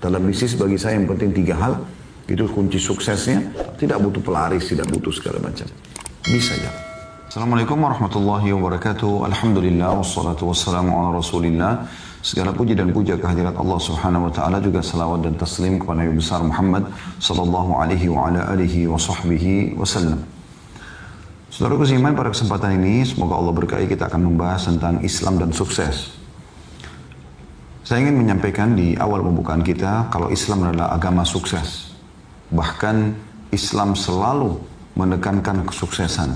Dalam bisnis bagi saya yang penting 3 hal, itu kunci suksesnya. Tidak butuh pelaris, tidak butuh segala macam. Bisa ya. Assalamualaikum warahmatullahi wabarakatuh. Alhamdulillah wassalatu wassalamu ala Rasulillah. Segala puji dan puja kehadirat Allah Subhanahu wa taala, juga salawat dan taslim kepada Nabi besar Muhammad sallallahu alaihi wa ala alihi wa sahbihi wasallam. Saudaraku seiman, pada kesempatan ini semoga Allah berkahi, kita akan membahas tentang Islam dan sukses. Saya ingin menyampaikan di awal pembukaan kita kalau Islam adalah agama sukses. Bahkan Islam selalu menekankan kesuksesan.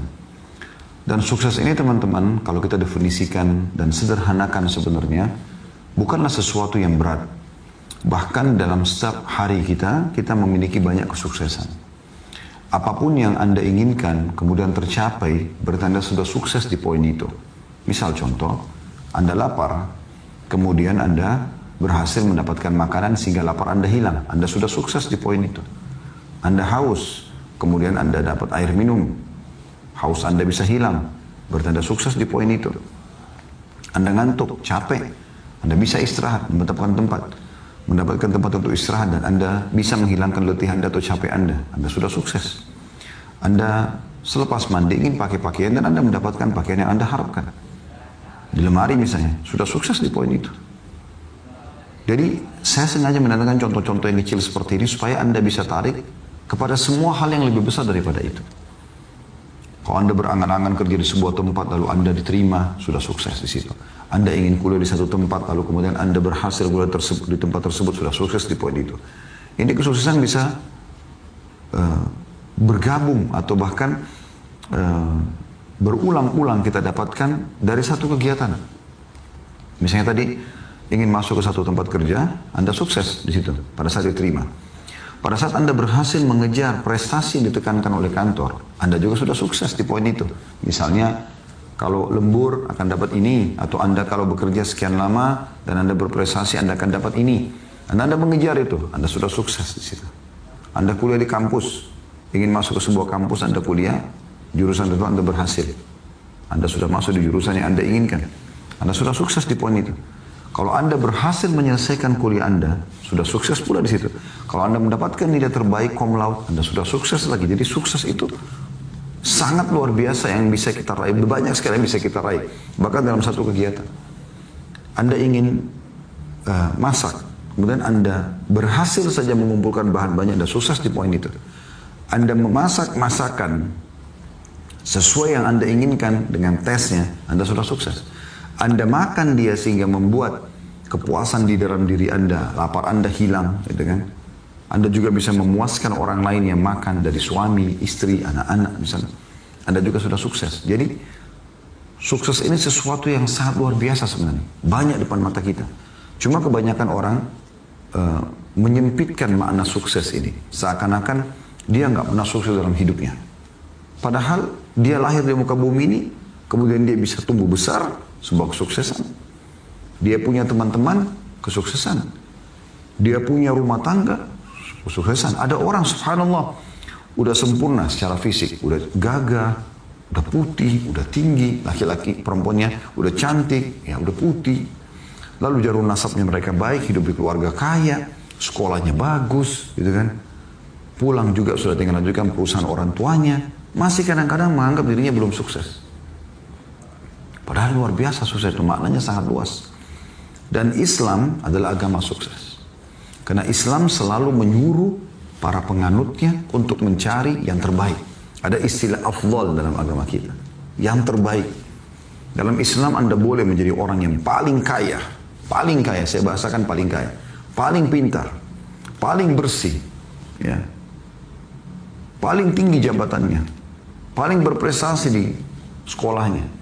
Dan sukses ini teman-teman, kalau kita definisikan dan sederhanakan sebenarnya, bukanlah sesuatu yang berat. Bahkan dalam setiap hari kita memiliki banyak kesuksesan. Apapun yang Anda inginkan kemudian tercapai, berarti Anda sudah sukses di poin itu. Misal contoh, Anda lapar, kemudian Anda berhasil mendapatkan makanan sehingga lapar Anda hilang. Anda sudah sukses di poin itu. Anda haus, kemudian Anda dapat air minum. Haus Anda bisa hilang, berarti Anda sukses di poin itu. Anda ngantuk, capek, Anda bisa istirahat, mendapatkan tempat untuk istirahat, dan Anda bisa menghilangkan letih Anda atau capek Anda sudah sukses. Anda selepas mandi ingin pakai pakaian dan Anda mendapatkan pakaian yang Anda harapkan. Di lemari misalnya, sudah sukses di poin itu. Jadi saya sengaja mendatangkan contoh-contoh yang kecil seperti ini supaya Anda bisa tarik kepada semua hal yang lebih besar daripada itu. Kalau Anda berangan-angan kerja di sebuah tempat lalu Anda diterima, sudah sukses di situ. Anda ingin kuliah di satu tempat lalu kemudian Anda berhasil kuliah di tempat tersebut, sudah sukses di poin itu. Ini kesuksesan bisa bergabung atau bahkan berulang-ulang kita dapatkan dari satu kegiatan. Misalnya tadi ingin masuk ke satu tempat kerja, Anda sukses di situ pada saat diterima. Pada saat Anda berhasil mengejar prestasi yang ditekankan oleh kantor, Anda juga sudah sukses di poin itu. Misalnya kalau lembur akan dapat ini, atau Anda kalau bekerja sekian lama dan Anda berprestasi Anda akan dapat ini. Dan Anda mengejar itu, Anda sudah sukses di situ. Anda kuliah di kampus, ingin masuk ke sebuah kampus, Anda kuliah jurusan itu, Anda berhasil. Anda sudah masuk di jurusan yang Anda inginkan. Anda sudah sukses di poin itu. Kalau Anda berhasil menyelesaikan kuliah Anda, sudah sukses pula di situ. Kalau Anda mendapatkan nilai terbaik cum laude, Anda sudah sukses lagi. Jadi sukses itu sangat luar biasa yang bisa kita raih. Banyak sekali yang bisa kita raih. Bahkan dalam satu kegiatan. Anda ingin masak, kemudian Anda berhasil saja mengumpulkan bahan banyak, Anda sukses di poin itu. Anda memasak masakan sesuai yang Anda inginkan dengan tesnya, Anda sudah sukses. Anda makan dia sehingga membuat kepuasan di dalam diri Anda, lapar Anda hilang, gitu kan? Anda juga bisa memuaskan orang lain yang makan, dari suami, istri, anak-anak misalnya. Anda juga sudah sukses. Jadi sukses ini sesuatu yang sangat luar biasa sebenarnya. Banyak depan mata kita. Cuma kebanyakan orang menyempitkan makna sukses ini. Seakan-akan dia nggak pernah sukses dalam hidupnya. Padahal dia lahir di muka bumi ini, kemudian dia bisa tumbuh besar, sebuah kesuksesan. Dia punya teman-teman, kesuksesan. Dia punya rumah tangga, kesuksesan. Ada orang subhanallah, udah sempurna secara fisik, udah gagah, udah putih, udah tinggi, laki-laki, perempuannya udah cantik, ya udah putih. Lalu jalur nasabnya mereka baik, hidup di keluarga kaya, sekolahnya bagus, gitu kan. Pulang juga sudah tinggal lanjutkan perusahaan orang tuanya, masih kadang-kadang menganggap dirinya belum sukses. Padahal luar biasa sukses itu, maknanya sangat luas. Dan Islam adalah agama sukses. Karena Islam selalu menyuruh para penganutnya untuk mencari yang terbaik. Ada istilah afdal dalam agama kita. Yang terbaik. Dalam Islam Anda boleh menjadi orang yang paling kaya. Paling kaya, saya bahasakan paling kaya. Paling pintar. Paling bersih. Ya. Paling tinggi jabatannya. Paling berprestasi di sekolahnya.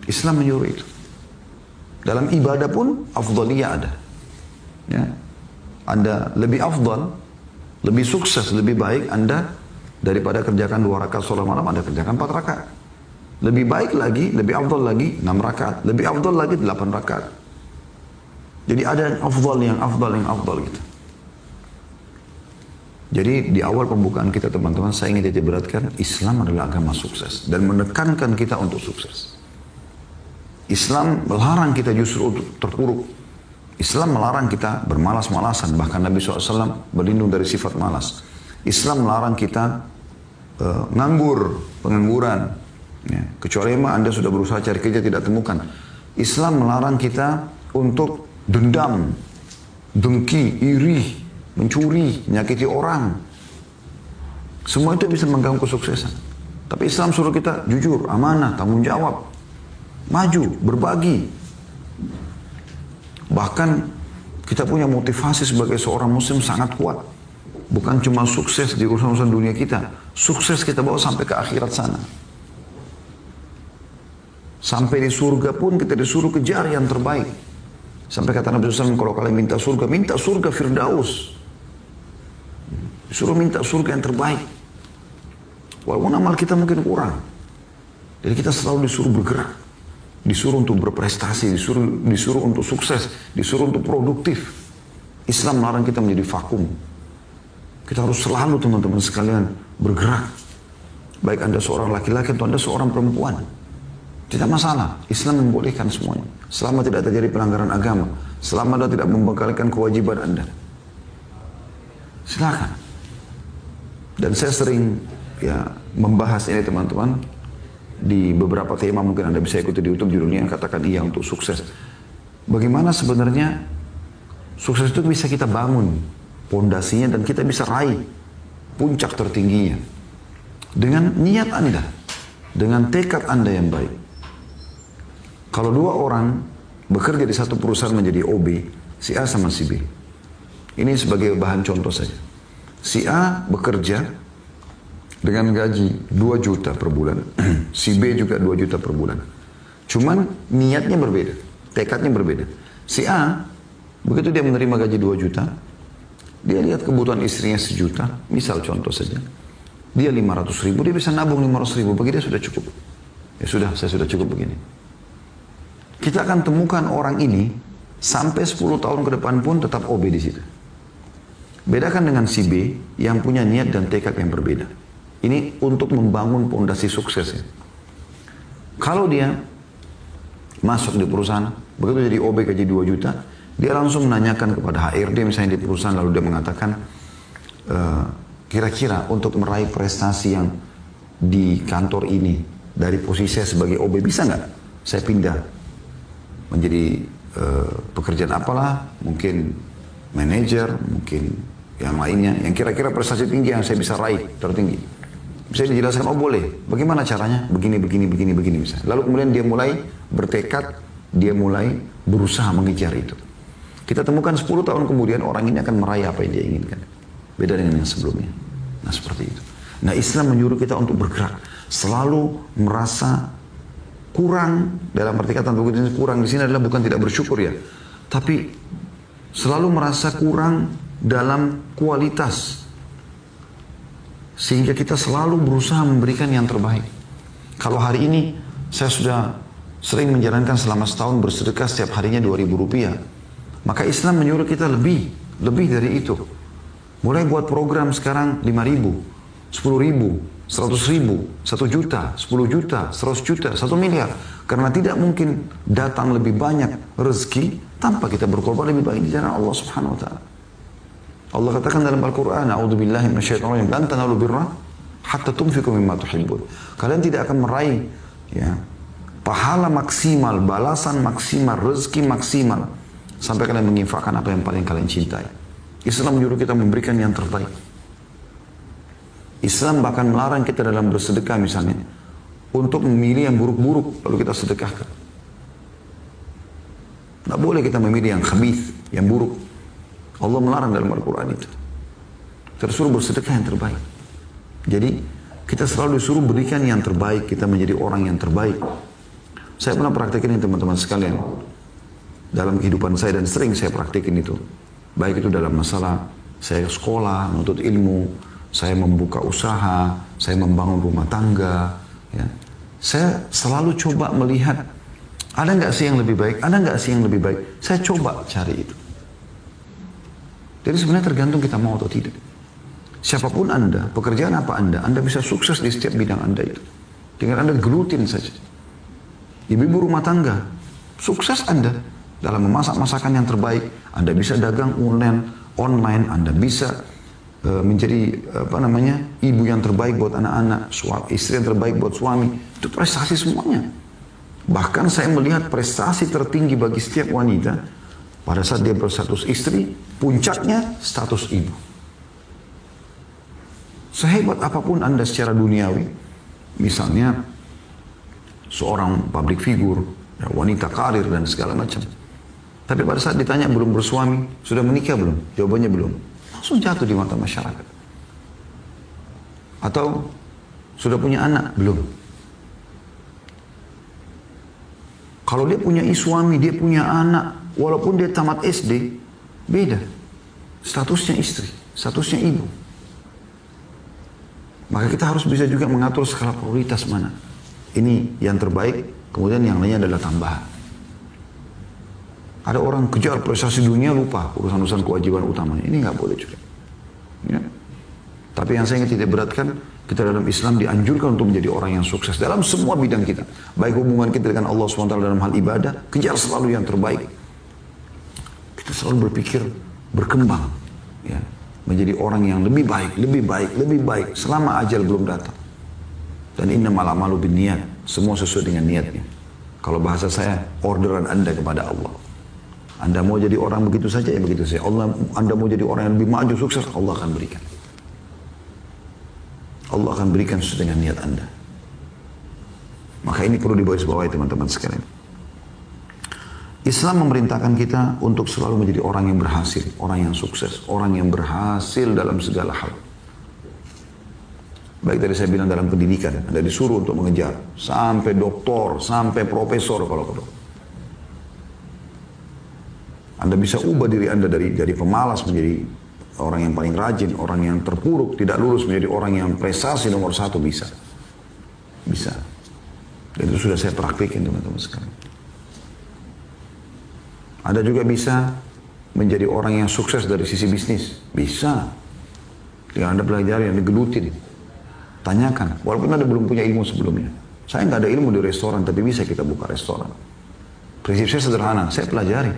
Islam menyuruh itu. Dalam ibadah pun afdaliyah ada. Ya. Anda lebih afdal, lebih sukses, lebih baik Anda daripada kerjakan 2 rakaat sholat malam, Anda kerjakan 4 rakaat. Lebih baik lagi, lebih afdal lagi 6 rakaat. Lebih afdal lagi 8 rakaat. Jadi ada yang afdal gitu. Jadi di awal pembukaan kita teman-teman, saya ingin titik beratkan Islam adalah agama sukses dan menekankan kita untuk sukses. Islam melarang kita justru untuk terpuruk. Islam melarang kita bermalas-malasan, bahkan Nabi SAW berlindung dari sifat malas. Islam melarang kita pengangguran. Ya, kecuali emang Anda sudah berusaha cari kerja tidak temukan. Islam melarang kita untuk dendam, dengki, iri, mencuri, menyakiti orang. Semua itu bisa mengganggu kesuksesan. Tapi Islam suruh kita jujur, amanah, tanggung jawab, maju, berbagi. Bahkan kita punya motivasi sebagai seorang muslim sangat kuat. Bukan cuma sukses di urusan-urusan dunia kita. Sukses kita bawa sampai ke akhirat sana. Sampai di surga pun kita disuruh kejar yang terbaik. Sampai kata Nabi SAW, kalau kalian minta surga Firdaus. Disuruh minta surga yang terbaik. Walaupun amal kita mungkin kurang. Jadi kita selalu disuruh bergerak. Disuruh untuk berprestasi, disuruh untuk sukses, disuruh untuk produktif. Islam melarang kita menjadi vakum. Kita harus selalu teman-teman sekalian bergerak. Baik Anda seorang laki-laki atau Anda seorang perempuan. Tidak masalah, Islam membolehkan semuanya. Selama tidak terjadi pelanggaran agama, selama Anda tidak membengkalikan kewajiban Anda. Silakan. Dan saya sering membahas ini teman-teman. Di beberapa tema mungkin Anda bisa ikuti di YouTube, judulnya katakan iya untuk sukses. Bagaimana sebenarnya sukses itu bisa kita bangun pondasinya dan kita bisa raih puncak tertingginya dengan niat Anda, dengan tekad Anda yang baik. Kalau dua orang bekerja di satu perusahaan menjadi OB, si A sama si B. Ini sebagai bahan contoh saja. Si A bekerja dengan gaji 2 juta per bulan. Si B juga 2 juta per bulan. Cuman niatnya berbeda. Tekadnya berbeda. Si A, begitu dia menerima gaji 2 juta, dia lihat kebutuhan istrinya 1 juta. Misal contoh saja. Dia 500 ribu, dia bisa nabung 500 ribu. Bagi dia sudah cukup. Ya sudah, saya sudah cukup begini. Kita akan temukan orang ini sampai 10 tahun ke depan pun tetap OB di situ. Bedakan dengan si B yang punya niat dan tekad yang berbeda. Ini untuk membangun pondasi sukses ya. Kalau dia masuk di perusahaan, begitu jadi OB gaji 2 juta, dia langsung menanyakan kepada HRD misalnya di perusahaan, lalu dia mengatakan, kira-kira untuk meraih prestasi yang di kantor ini, dari posisi saya sebagai OB, bisa nggak saya pindah menjadi pekerjaan apalah, mungkin manajer, mungkin yang lainnya, yang kira-kira prestasi tinggi yang saya bisa raih, tertinggi. Bisa dijelaskan, oh boleh. Bagaimana caranya? Begini misalnya. Lalu kemudian dia mulai bertekad, dia mulai berusaha mengejar itu. Kita temukan 10 tahun kemudian orang ini akan meraih apa yang dia inginkan. Beda dengan yang sebelumnya. Nah seperti itu. Nah Islam menyuruh kita untuk bergerak. Selalu merasa kurang, dalam arti kata kurang di sini adalah bukan tidak bersyukur ya. Tapi selalu merasa kurang dalam kualitas. Sehingga kita selalu berusaha memberikan yang terbaik. Kalau hari ini saya sudah sering menjalankan selama setahun bersedekah setiap harinya 2.000 rupiah. Maka Islam menyuruh kita lebih dari itu. Mulai buat program sekarang 5.000, 10.000, 100.000, 1 juta, 10 juta, 100 juta, 1 miliar. Karena tidak mungkin datang lebih banyak rezeki tanpa kita berkorban lebih baik di jalan Allah Subhanahu wa Ta'ala. Allah katakan dalam Al-Quran, A'udzubillahi minasyaitonir rajim, lan tanalu birra hatta tunfiqu mimma tuhibbun. Kalian tidak akan meraih pahala maksimal, balasan maksimal, rezeki maksimal sampai kalian menginfakkan apa yang paling kalian cintai. Islam menyuruh kita memberikan yang terbaik. Islam bahkan melarang kita dalam bersedekah misalnya untuk memilih yang buruk-buruk lalu kita sedekahkan. Tidak boleh kita memilih yang khabith, yang buruk. Allah melarang dalam Al-Quran itu. Tersuruh bersedekah yang terbaik. Jadi kita selalu disuruh berikan yang terbaik. Kita menjadi orang yang terbaik. Saya pernah praktekin ini teman-teman sekalian. Dalam kehidupan saya dan sering saya praktekin itu. Baik itu dalam masalah saya sekolah, menuntut ilmu, saya membuka usaha, saya membangun rumah tangga. Ya. Saya selalu coba melihat, ada nggak sih yang lebih baik? Ada nggak sih yang lebih baik? Saya coba cari itu. Jadi sebenarnya tergantung kita mau atau tidak. Siapapun Anda, pekerjaan apa Anda bisa sukses di setiap bidang Anda itu. Dengan Anda gelutin saja. Ibu-ibu rumah tangga, sukses Anda. dalam memasak masakan yang terbaik. Anda bisa dagang online, Anda bisa menjadi ibu yang terbaik buat anak-anak, istri yang terbaik buat suami. Itu prestasi semuanya. Bahkan saya melihat prestasi tertinggi bagi setiap wanita pada saat dia berstatus istri, puncaknya status ibu. Sehebat apapun Anda secara duniawi, misalnya seorang public figure, ya, wanita karir dan segala macam. Tapi pada saat ditanya belum bersuami, sudah menikah belum? Jawabannya belum. Langsung jatuh di mata masyarakat. Atau sudah punya anak? Belum. Kalau dia punya suami, dia punya anak, walaupun dia tamat SD, beda. Statusnya istri, statusnya ibu. Maka kita harus bisa juga mengatur skala prioritas mana. Ini yang terbaik, kemudian yang lainnya adalah tambahan. Ada orang kejar prestasi dunia, lupa urusan-urusan kewajiban utamanya. Ini nggak boleh juga. Ya. Tapi yang saya ingin tidak beratkan, kita dalam Islam dianjurkan untuk menjadi orang yang sukses dalam semua bidang kita. Baik hubungan kita dengan Allah SWT dalam hal ibadah, kejar selalu yang terbaik. Kita selalu berpikir berkembang. Ya. Menjadi orang yang lebih baik, lebih baik, lebih baik. Selama ajal belum datang. Dan innamal a'malu binniyat. Semua sesuai dengan niatnya. Kalau bahasa saya, orderan Anda kepada Allah. Anda mau jadi orang begitu saja, ya begitu saja. Anda mau jadi orang yang lebih maju, sukses, Allah akan berikan. Allah akan berikan sesuai dengan niat Anda. Maka ini perlu dibawahi teman-teman sekalian. Islam memerintahkan kita untuk selalu menjadi orang yang berhasil, orang yang sukses, orang yang berhasil dalam segala hal. Baik tadi saya bilang dalam pendidikan, Anda disuruh untuk mengejar sampai doktor, sampai profesor kalau perlu. Anda bisa ubah diri Anda dari pemalas menjadi orang yang paling rajin, orang yang terpuruk, tidak lulus menjadi orang yang prestasi nomor 1, bisa. Bisa. Dan itu sudah saya praktikin teman-teman sekalian. Anda juga bisa menjadi orang yang sukses dari sisi bisnis. Bisa. Yang Anda pelajari, Anda gelutin. Tanyakan. Walaupun Anda belum punya ilmu sebelumnya. Saya nggak ada ilmu di restoran, tapi bisa kita buka restoran. Prinsip saya sederhana. Saya pelajari.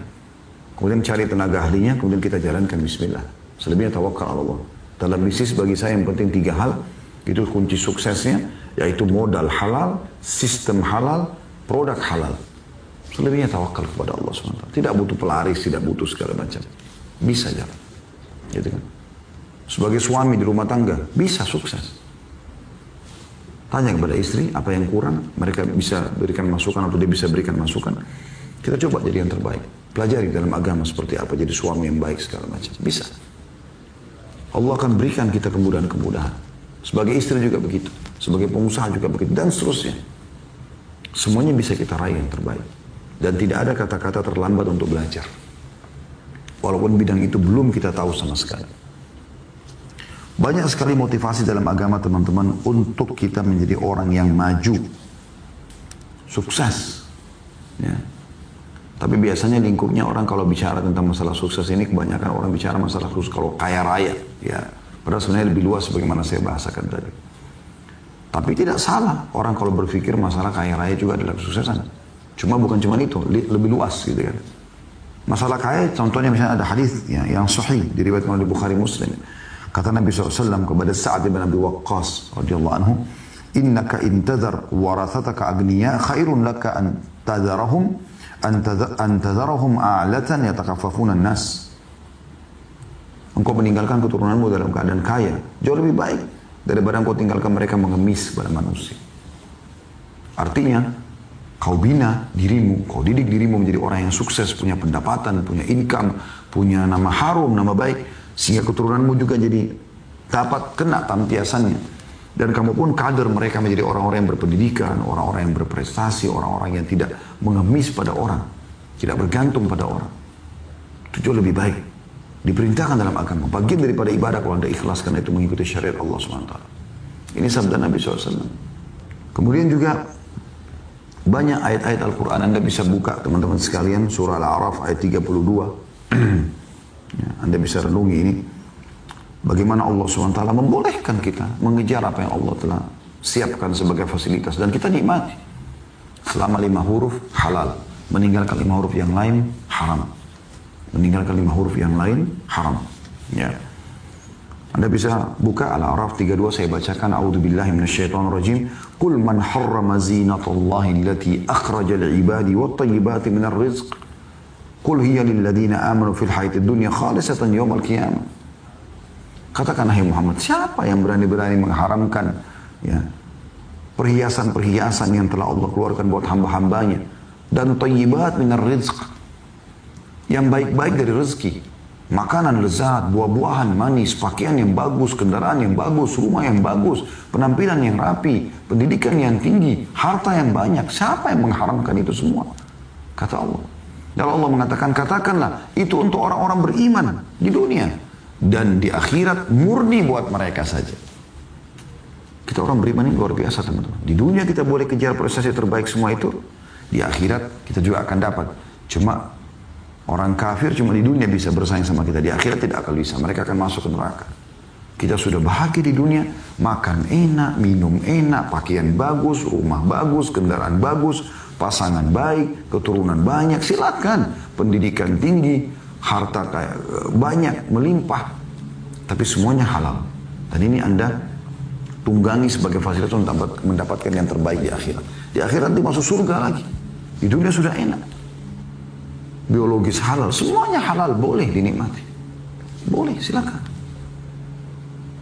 Kemudian cari tenaga ahlinya, kemudian kita jalankan bismillah. Selebihnya tawakal Allah. Dalam bisnis bagi saya yang penting 3 hal. Itu kunci suksesnya. Yaitu modal halal, sistem halal, produk halal. Selebihnya tawakal kepada Allah SWT. Tidak butuh pelaris, tidak butuh segala macam. Bisa jalan. Gitu kan? Sebagai suami di rumah tangga, bisa sukses. Tanya kepada istri, apa yang kurang, mereka bisa berikan masukan atau dia bisa berikan masukan. Kita coba jadi yang terbaik. Pelajari dalam agama seperti apa jadi suami yang baik segala macam. Bisa. Allah akan berikan kita kemudahan-kemudahan. Sebagai istri juga begitu. Sebagai pengusaha juga begitu. Dan seterusnya. Semuanya bisa kita raih yang terbaik. Dan tidak ada kata-kata terlambat untuk belajar. Walaupun bidang itu belum kita tahu sama sekali. Banyak sekali motivasi dalam agama teman-teman untuk kita menjadi orang yang maju. Sukses. Ya. Tapi biasanya lingkupnya orang kalau bicara tentang masalah sukses ini, kebanyakan orang bicara masalah sukses kalau kaya raya. Ya. Padahal sebenarnya lebih luas sebagaimana saya bahasakan tadi. Tapi tidak salah orang kalau berpikir masalah kaya raya juga adalah kesuksesan. Cuma bukan cuma itu, lebih luas gitu kan. Masalah kaya, contohnya misalnya ada hadis yang sahih diriwayatkan oleh Bukhari Muslim. Kata Nabi SAW kepada Sa'ad bin Abi Waqqas radhiyallahu anhu, "Innaka intadhar warathataka agniya khairun laka an tadharahum a'latan yatakaffafuna an-nas." Engkau meninggalkan keturunanmu dalam keadaan kaya, jauh lebih baik daripada engkau tinggalkan mereka mengemis kepada manusia. Artinya, kau bina dirimu, kau didik dirimu menjadi orang yang sukses, punya pendapatan, punya income, punya nama harum, nama baik, sehingga keturunanmu juga jadi dapat kena tampiasannya. Dan kamu pun kader mereka menjadi orang-orang yang berpendidikan, orang-orang yang berprestasi, orang-orang yang tidak mengemis pada orang, tidak bergantung pada orang. Itu jauh lebih baik. Diperintahkan dalam agama. Bagian daripada ibadah kalau Anda ikhlas karena itu mengikuti syariat Allah SWT. Ini sabda Nabi SAW. Kemudian juga banyak ayat-ayat Al-Quran. Anda bisa buka teman-teman sekalian surah Al-A'raf ayat 32. Ya, Anda bisa renungi ini. Bagaimana Allah SWT membolehkan kita mengejar apa yang Allah telah siapkan sebagai fasilitas. Dan kita nikmati. Selama 5 huruf halal. Meninggalkan 5 huruf yang lain halal. haram. Meninggalkan 5 huruf yang lain haram. Ya. Anda bisa buka Al-A'raf 32, saya bacakan. A'udzubillahi minasyaitonirrajim. Qul man harrama zinatallahi allati akhraja li'ibadi wat-thayyibati minar rizq. Qul hiya lilladheena amanu fil hayatid dunya khalisatan yaumal qiyamah. Katakan, hai Muhammad, siapa yang berani-berani mengharamkan ya perhiasan-perhiasan yang telah Allah keluarkan buat hamba-hambanya, dan thayyibat minar rizq, yang baik-baik dari rezeki, makanan lezat, buah-buahan manis, pakaian yang bagus, kendaraan yang bagus, rumah yang bagus, penampilan yang rapi, pendidikan yang tinggi, harta yang banyak. Siapa yang mengharamkan itu semua? Kata Allah. Dan Allah mengatakan, katakanlah itu untuk orang-orang beriman di dunia, dan di akhirat murni buat mereka saja. Kita orang beriman ini luar biasa, teman-teman. Di dunia kita boleh kejar prestasi terbaik semua itu, di akhirat kita juga akan dapat. Cuma orang kafir cuma di dunia bisa bersaing sama kita, di akhirat tidak akan bisa. Mereka akan masuk ke neraka. Kita sudah bahagia di dunia, makan enak, minum enak, pakaian bagus, rumah bagus, kendaraan bagus, pasangan baik, keturunan banyak, silakan. Pendidikan tinggi, harta banyak, melimpah. Tapi semuanya halal. Dan ini Anda tunggangi sebagai fasilitas untuk mendapatkan yang terbaik di akhirat. Di akhirat nanti masuk surga lagi. Di dunia sudah enak. Biologis halal, semuanya halal, boleh dinikmati. Boleh, silakan.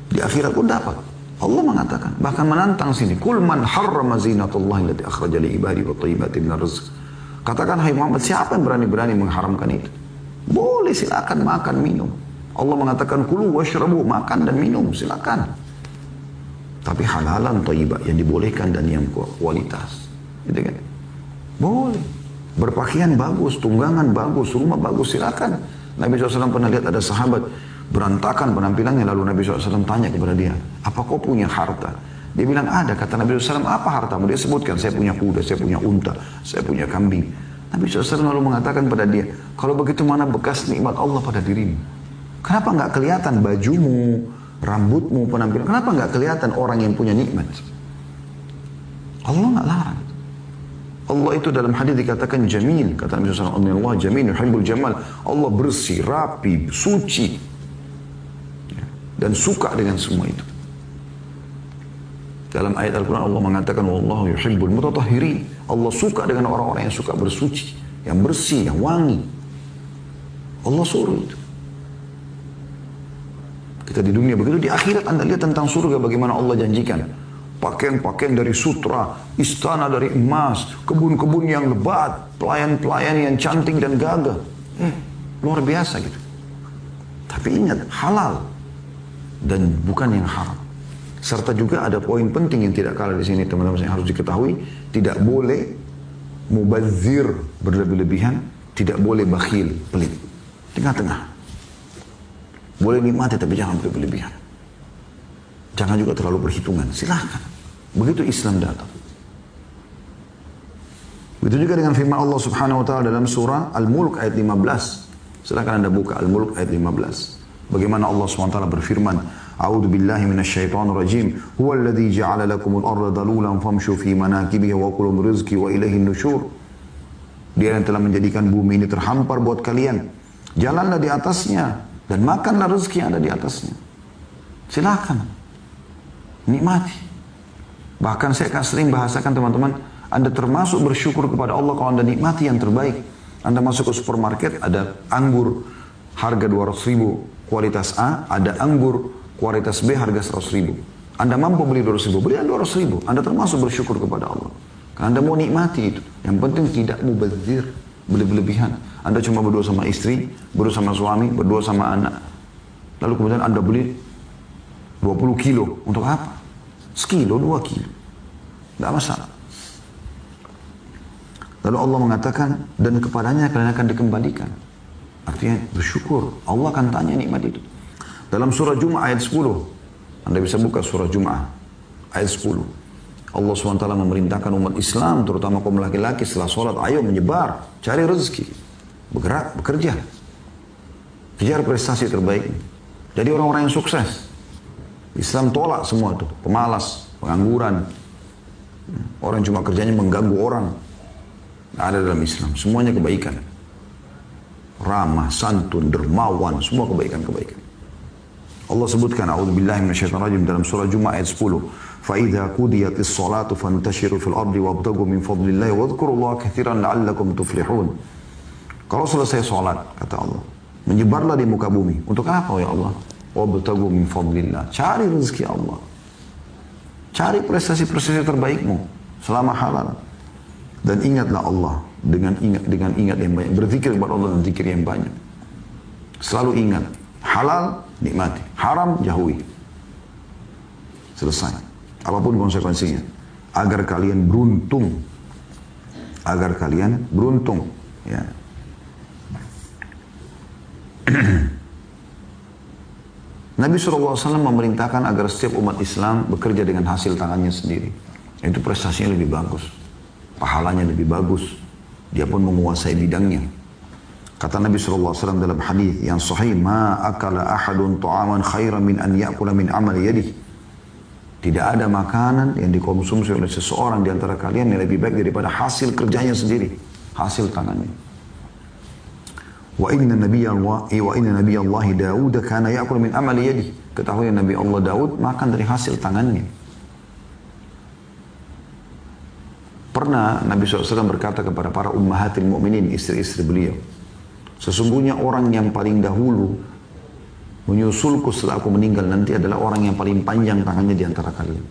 Di akhirat pun dapat. Allah mengatakan, bahkan menantang sini, "Qul man harrama zinatallahi allati akhraja li ibadi wat thayyibati minar rizq." Katakan, hai Muhammad, siapa yang berani-berani mengharamkan itu? Boleh, silakan makan, minum. Allah mengatakan, "Kulu washrabu," makan dan minum, silakan. Tapi halalan thayyibah, yang dibolehkan dan yang kualitas. Gitu kan? Boleh. Berpakaian bagus, tunggangan bagus, rumah bagus, silakan. Nabi SAW pernah lihat ada sahabat berantakan penampilannya, lalu Nabi SAW tanya kepada dia, apa kau punya harta? Dia bilang ada. Kata Nabi SAW, apa hartamu? Dia sebutkan, saya punya kuda, saya punya unta, saya punya kambing. Nabi SAW lalu mengatakan pada dia, kalau begitu mana bekas nikmat Allah pada dirimu? Kenapa nggak kelihatan bajumu, rambutmu, penampilan? Kenapa nggak kelihatan orang yang punya nikmat? Allah nggak larang. Allah itu dalam hadis dikatakan jamil. Kata Nabi SAW, Allah jamil, yuhibbul jamal. Allah bersih, rapi, suci. Dan suka dengan semua itu. Dalam ayat Al-Quran Allah mengatakan, Wallahu yuhibbul mutatahhirin. Allah suka dengan orang-orang yang suka bersuci. Yang bersih, yang wangi. Allah suruh itu. Kita di dunia begitu, di akhirat Anda lihat tentang surga bagaimana Allah janjikan. Pakaian-pakaian dari sutra, istana dari emas, kebun-kebun yang lebat, pelayan-pelayan yang cantik dan gagah. Luar biasa gitu. Tapi ingat, halal dan bukan yang haram. Serta juga ada poin penting yang tidak kalah di sini, teman-teman, yang harus diketahui. Tidak boleh mubazir, berlebih-lebihan, tidak boleh bakhil, pelit. Tengah-tengah. Boleh nikmati tapi jangan berlebihan. Jangan juga terlalu berhitungan, silahkan. Begitu Islam datang. Begitu juga dengan firman Allah Subhanahu wa taala dalam surah Al-Mulk ayat 15. Silakan Anda buka Al-Mulk ayat 15. Bagaimana Allah Subhanahu wa taala berfirman, A'udzu billahi minasyaitonir rajim. Huwallazi ja'ala lakumul arda dalulan famshu fi manakibiha wa kulu min rizqi wa ilaihin nusyur. Dia yang telah menjadikan bumi ini terhampar buat kalian. Jalanlah di atasnya dan makanlah rezeki yang ada di atasnya. Silakan. Nikmati. Bahkan saya akan sering bahasakan, teman-teman, Anda termasuk bersyukur kepada Allah kalau Anda nikmati yang terbaik. Anda masuk ke supermarket, ada anggur harga 200.000 kualitas A, ada anggur kualitas B harga 100.000. Anda mampu beli 200.000, beli 200.000. Anda termasuk bersyukur kepada Allah. Karena Anda mau nikmati itu. Yang penting tidak mubazir, berlebihan. Anda cuma berdua sama istri, berdua sama suami, berdua sama anak. Lalu kemudian Anda beli 20 kilo. Untuk apa? Sekilo, 2 kilo. Tidak masalah. Lalu Allah mengatakan, dan kepadanya kalian akan dikembalikan. Artinya bersyukur. Allah akan tanya nikmat itu. Dalam surah Jum'ah ayat 10. Anda bisa buka surah Jum'ah ayat 10. Allah SWT memerintahkan umat Islam, terutama kaum laki-laki, setelah sholat, ayo menyebar, cari rezeki. Bergerak, bekerja. Kejar prestasi terbaik. Jadi orang-orang yang sukses. Islam tolak semua itu, pemalas, pengangguran, orang cuma kerjanya mengganggu orang. Nggak ada dalam Islam, semuanya kebaikan. ramah, santun, dermawan, semua kebaikan-kebaikan. Allah sebutkan, a'udzubillahi minasyaitonir rajim dalam surah Jumat ayat 10. فَإِذَا قُضِيَتِ الصَّلَاةُ فَانْتَشِرُوا فِي الْأَرْضِ وَابْتَغُوا مِنْ فَضْلِ اللَّهِ وَاذْكُرُوا اللَّهَ كَثِيرًا لَعَلَّكُمْ تُفْلِحُونَ. Kalau selesai sholat, kata Allah, menyebarlah di muka bumi. Untuk apa ya Allah? وَابْتَغُوا مِنْ فَضْلِ اللَّهِ. Cari rezeki Allah. Cari prestasi-prestasi terbaikmu selama halal. Dan ingatlah Allah dengan ingat yang banyak. Berzikir kepada Allah dengan zikir yang banyak. Selalu ingat. Halal, nikmati. Haram, jauhi. Selesai. Apapun konsekuensinya. Agar kalian beruntung. Agar kalian beruntung. Ya. Nabi SAW memerintahkan agar setiap umat Islam bekerja dengan hasil tangannya sendiri. Itu prestasinya lebih bagus. Pahalanya lebih bagus. Dia pun menguasai bidangnya. Kata Nabi SAW dalam hadis yang sahih, "Ma akala ahadun ta'aman khairan min an ya'kula min amali yadihi." Tidak ada makanan yang dikonsumsi oleh seseorang di antara kalian yang lebih baik daripada hasil kerjanya sendiri, hasil tangannya. Wa inna nabiyallahi Daud kana ya'kul min amali yadihi. Ketahui Nabi Allah Daud makan dari hasil tangannya. Pernah Nabi SAW berkata kepada para ummahatil mu'minin, istri-istri beliau, sesungguhnya orang yang paling dahulu menyusulku setelah aku meninggal nanti adalah orang yang paling panjang tangannya di antara kalian.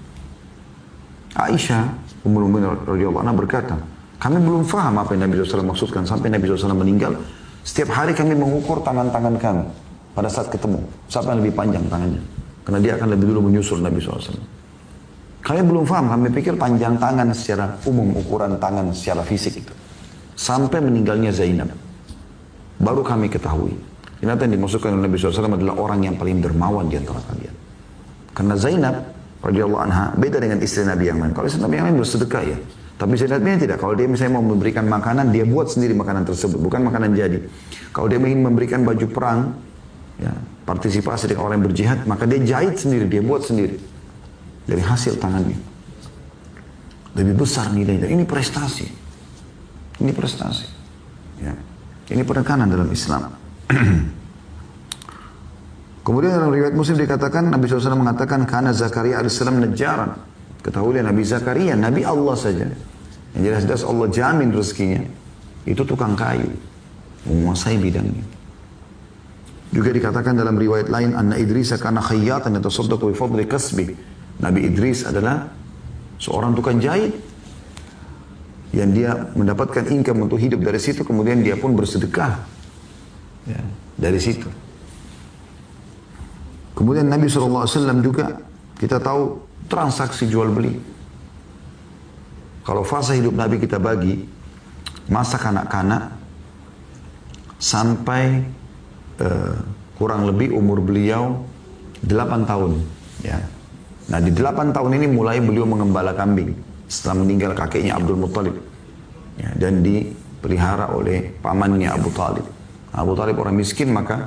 Aisyah, Ummul Mukminin radhiyallahu anha berkata, kami belum faham apa yang Nabi SAW maksudkan sampai Nabi SAW meninggal. Setiap hari kami mengukur tangan-tangan kami pada saat ketemu. Siapa yang lebih panjang tangannya? Karena dia akan lebih dulu menyusul Nabi SAW. Kami belum faham, kami pikir panjang tangan secara umum, ukuran tangan secara fisik itu. Sampai meninggalnya Zainab. Baru kami ketahui. Ternyata yang dimaksudkan oleh Nabi SAW adalah orang yang paling dermawan di antara kalian. Karena Zainab radhiyallahu anha beda dengan istri Nabi yang lain. Kalau istri Nabi yang lain bersedekah ya. Tapi Zainab ini tidak. Kalau dia misalnya mau memberikan makanan, dia buat sendiri makanan tersebut. Bukan makanan jadi. Kalau dia ingin memberikan baju perang, ya, partisipasi dengan orang yang berjihad, maka dia jahit sendiri, dia buat sendiri. Dari hasil tangannya. Lebih besar nilainya. Ini prestasi. Ini prestasi. Ya. Ini penekanan dalam Islam. Kemudian dalam riwayat Muslim dikatakan, Nabi SAW mengatakan, karena Zakaria AS najjaran. Ketahuilah Nabi Zakaria, Nabi Allah saja. Yang jelas-jelas Allah jamin rezekinya. Itu tukang kayu. Menguasai bidangnya. Juga dikatakan dalam riwayat lain, Anna Idris kana khayyatan yatasaddaqu bi fadli kasbi. Nabi Idris adalah seorang tukang jahit. Yang dia mendapatkan income untuk hidup dari situ, kemudian dia pun bersedekah. Ya, dari situ. Kemudian Nabi SAW juga, kita tahu, transaksi jual beli. Kalau fase hidup Nabi kita bagi, masa kanak-kanak, sampai kurang lebih umur beliau 8 tahun. Ya. Nah di 8 tahun ini mulai beliau mengembala kambing. Setelah meninggal kakeknya Abdul Muttalib. Ya, dan dipelihara oleh pamannya Abu Talib. Abu Talib orang miskin, maka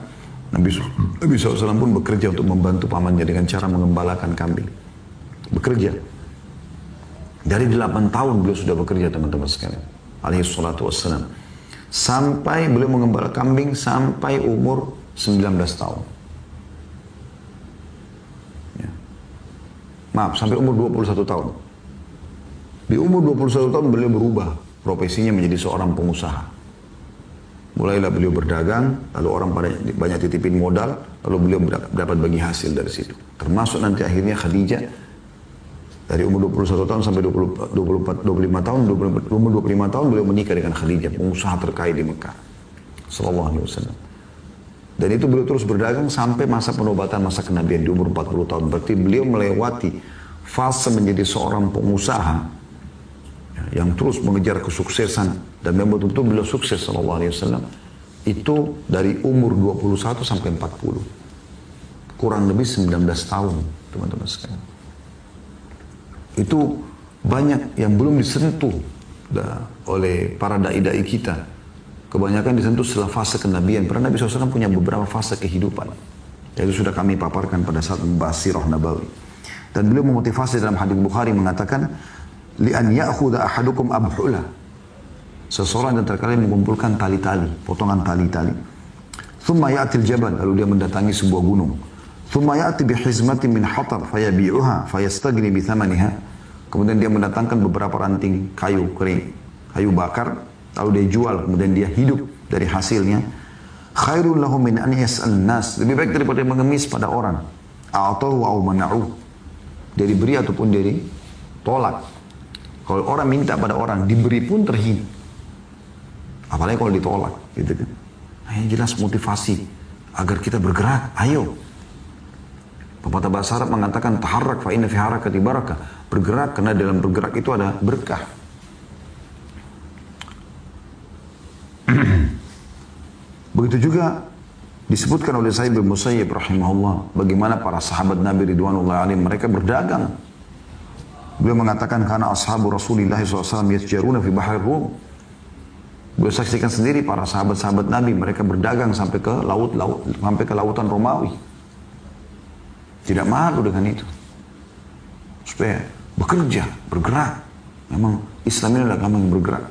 Nabi SAW pun bekerja untuk membantu pamannya dengan cara mengembalakan kambing. Bekerja. Dari 8 tahun beliau sudah bekerja, teman-teman sekalian. Alaihi salatu wassalam. Sampai beliau mengembala kambing sampai umur 19 tahun. Ya. Maaf, sampai umur 21 tahun. Di umur 21 tahun beliau berubah profesinya menjadi seorang pengusaha. Mulailah beliau berdagang, lalu orang banyak titipin modal, lalu beliau dapat bagi hasil dari situ. Termasuk nanti akhirnya Khadijah, dari umur 21 tahun sampai 25 tahun, umur 25 tahun beliau menikah dengan Khadijah, pengusaha terkaya di Mekah. Sallallahu alaihi wasallam. Dan itu beliau terus berdagang sampai masa penobatan, masa kenabian di umur 40 tahun. Berarti beliau melewati fase menjadi seorang pengusaha yang terus mengejar kesuksesan dan memang betul-betul beliau sukses sallallahu alaihi wasallam itu dari umur 21 sampai 40. Kurang lebih 19 tahun, teman-teman sekalian. Itu banyak yang belum disentuh oleh para dai-dai kita. Kebanyakan disentuh setelah fase kenabian. Karena Nabi SAW punya beberapa fase kehidupan. Itu sudah kami paparkan pada saat membahas sirah Nabawi. Dan beliau memotivasi dalam hadis Bukhari mengatakan, li'an ya'khudha ahadukum abhula. Seseorang di antara kalian mengumpulkan tali-tali, potongan tali-tali. Thumma ya'til jabal, lalu dia mendatangi sebuah gunung. Thumma ya'ti bihizmatin min hatab fayabi'uha fayastagni bithamaniha. Kemudian dia mendatangkan beberapa ranting kayu kering, kayu bakar, lalu dia jual, kemudian dia hidup dari hasilnya. Khairun lahum min an yas'al nas, lebih baik daripada mengemis pada orang. A'tahu aw mana'uh, dia diberi ataupun dia ditolak. Kalau orang minta pada orang, diberi pun terhina. Apalagi kalau ditolak, gitu kan. Nah, yang jelas motivasi agar kita bergerak, ayo. Pepatah bahasa Arab mengatakan taharrak fa inna fi harakati barakah. Bergerak karena dalam bergerak itu ada berkah. Begitu juga disebutkan oleh Sa'id bin Musayyib rahimahullah bagaimana para sahabat Nabi ridwanullah alaihim mereka berdagang. Beliau mengatakan karena ashabu Rasulullah SAW yasjaruna fi bahar Rum. Beliau saksikan sendiri para sahabat-sahabat Nabi mereka berdagang sampai ke sampai ke lautan Romawi. Tidak malu dengan itu. Supaya bekerja, bergerak. Memang Islam ini adalah agama yang bergerak.